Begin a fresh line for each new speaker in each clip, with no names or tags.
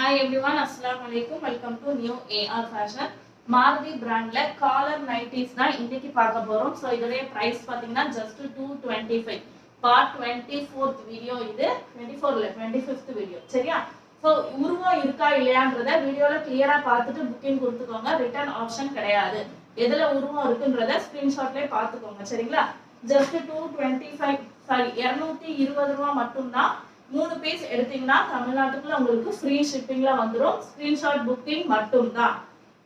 Hi everyone, Assalamu alaikum. Welcome to new AR Fashion. Maruti brandல collar nighties தான் இன்னைக்கு பார்க்க போறோம். ஸோ இதோடைய பிரைஸ் பார்த்தீங்கன்னா ஜஸ்ட் 225. பார்ட் 24th வீடியோ இது 24ல 25th வீடியோ சரியா. ஸோ உருவம் இருக்கா இல்லையான்றத வீடியோல கிளியரா பார்த்துட்டு புக்கிங் கொடுத்துக்கோங்க. ரிட்டர்ன் ஆப்ஷன் கிடையாது. எதுல உருவம் இருக்குன்றத ஸ்கிரீன்ஷாட்லயே பார்த்துக்கோங்க சரிங்களா. ஜஸ்ட் 225 சாரி 220 ரூபா மட்டும்தான். 3 பீஸ் எடுத்தீங்கன்னா தமிழ்நாட்டுக்குள்ள உங்களுக்கு ஃப்ரீ ஷிப்பிங்ல வந்துரும். ஸ்கிரீன்ஷாட் புக்கிங் மட்டும் தான்.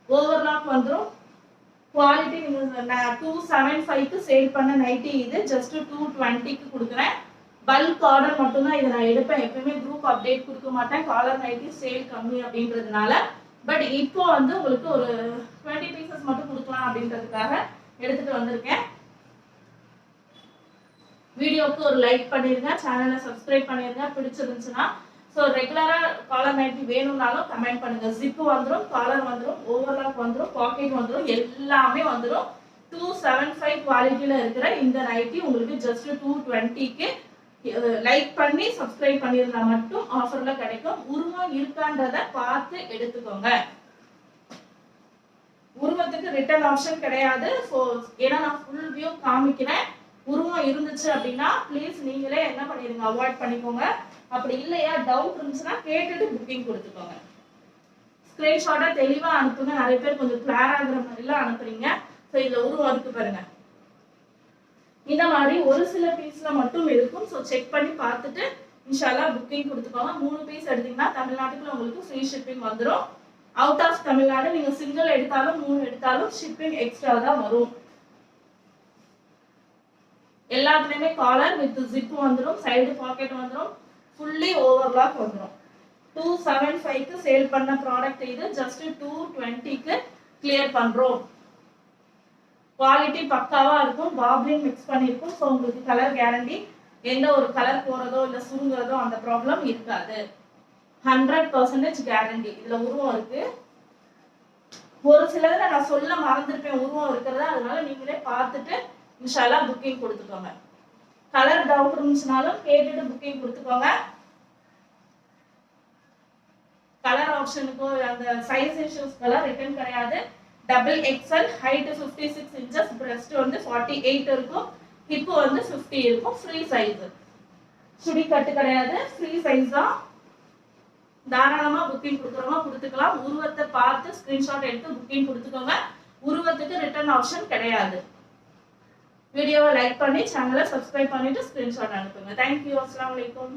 ஓவர்லாக் வந்துரும். குவாலிட்டி நீங்க 275 க்கு சேல் பண்ண நைட்டி இது ஜஸ்ட் 220 க்கு கொடுக்குறேன். பல்க் ஆர்டர் மட்டும் தான் இதை நான் எடுப்பேன். எப்பவுமே குரூப் அப்டேட் கொடுக்க மாட்டேன். காலர் நைட்டி சேல் கம்மி அப்படின்றதுனால. பட் இப்போ வந்து உங்களுக்கு ஒரு 20 பீசஸ் மட்டும் கொடுக்கலாம் அப்படின்றதுக்காக எடுத்துட்டு வந்திருக்கேன். வீடியோக்கு ஒரு லைக் பண்ணிருங்க, சேனலை சப்ஸ்கிரைப் பண்ணிருங்க பிடிச்சிருந்துச்சுன்னா. ஸோ ரெகுலரா காலர் நைட்டி வேணும்னாலும் கமெண்ட் பண்ணுங்க. ஜிப்பு வந்துடும், காலர் வந்துடும், ஓவர்லாக் வந்துடும், பாக்கெட் வந்துடும், எல்லாமே வந்துடும். 275 குவாலிட்டியில இருக்கிற இந்த நைட்டி உங்களுக்கு ஜஸ்ட் 220க்கு லைக் பண்ணி சப்ஸ்கிரைப் பண்ணிருந்தா மட்டும் ஆஃபர்ல கிடைக்கும். உருவம் இருக்கான்றத பார்த்து எடுத்துக்கோங்க. உருவத்துக்கு ரிட்டர்ன் ஆப்ஷன் கிடையாது. ஸோ ஏன்னா நான் ஃபுல் வியூ காமிக்கிறேன். உருவம் இருந்துச்சு அப்படின்னா ப்ளீஸ் நீங்களே என்ன பண்ணிடுங்க, அவாய்ட் பண்ணிக்கோங்க. அப்படி இல்லையா டவுட் இருந்துச்சுன்னா கேட்டுட்டு புக்கிங் கொடுத்துக்கோங்க. ஸ்கிரீன்ஷாட்டா தெளிவா அனுப்புங்க. நிறைய பேர் கொஞ்சம் கிளியர் ஆகுற மாதிரிலாம் அனுப்புறீங்க. ஸோ இதுல உருவம் இருக்கு பாருங்க. இந்த மாதிரி ஒரு சில பீஸ்ல மட்டும் இருக்கும். ஸோ செக் பண்ணி பார்த்துட்டு இன்ஷால்லா புக்கிங் கொடுத்துக்கோங்க. 3 பீஸ் எடுத்தீங்கன்னா தமிழ்நாட்டுக்குள்ள உங்களுக்கு ஃப்ரீ ஷிப்பிங் வந்துடும். அவுட் ஆஃப் தமிழ்நாடு நீங்க சிங்கிள் எடுத்தாலும் 3 எடுத்தாலும் ஷிப்பிங் எக்ஸ்ட்ரா தான் வரும். எல்லாத்துலயுமே காலர் வித் ஜிப் வந்துடும், சைடு பாக்கெட் வந்துடும், ஃபுல்லி ஓவர்லாக் வந்துடும். 275 க்கு சேல் பண்ண ப்ராடக்ட் இது ஜஸ்ட் 220க்கு கிளியர் பண்றோம். குவாலிட்டி பக்காவா இருக்கும். பாப்லின் மிக்ஸ் பண்ணிருக்கும். ஸோ உங்களுக்கு கலர் கேரண்டி. எந்த ஒரு கலர் போறதோ இல்ல சுருங்குறதோ அந்த ப்ராப்ளம் இருக்காது. 100% கேரண்டி. இதுல உருவம் இருக்கு. ஒரு சிலதுல நான் சொல்ல மறந்துருப்பேன் உருவம் இருக்கிறதா. அதனால நீங்களே பார்த்துட்டு இன்ஷால்லா புக்கிங் கொடுத்துக்கோங்க. கலர் டவுட் இருந்துச்சுனாலும் கேட்டுட்டு புக்கிங் கொடுத்துக்கோங்க. கலர் ஆப்ஷனுக்கு அந்த சைஸ் இஷ்யூஸ்க்கெல்லாம் ரிட்டர்ன் கிடையாது. Double XL, height 56 inches, breast வந்து 48 இருக்கும், ஹிப் வந்து 50 இருக்கும். Free size. சுடி கட்டு கிடையாது, ஃப்ரீ சைஸ் தான். தாராளமா புக்கிங் கொடுக்குறவங்க கொடுத்துக்கலாம். உருவத்தை பார்த்து ஸ்கிரீன்ஷாட் எடுத்து புக்கிங் கொடுத்துக்கோங்க. உருவத்துக்கு ரிட்டர்ன் ஆப்ஷன் கிடையாது. வீடியோவை லைக் பண்ணி சேனலை சப்ஸ்கிரைப் பண்ணிட்டு ஸ்கிரீன்ஷாட் அனுப்புங்க. தேங்க்யூ. அஸ்ஸலாமு அலைக்கும்.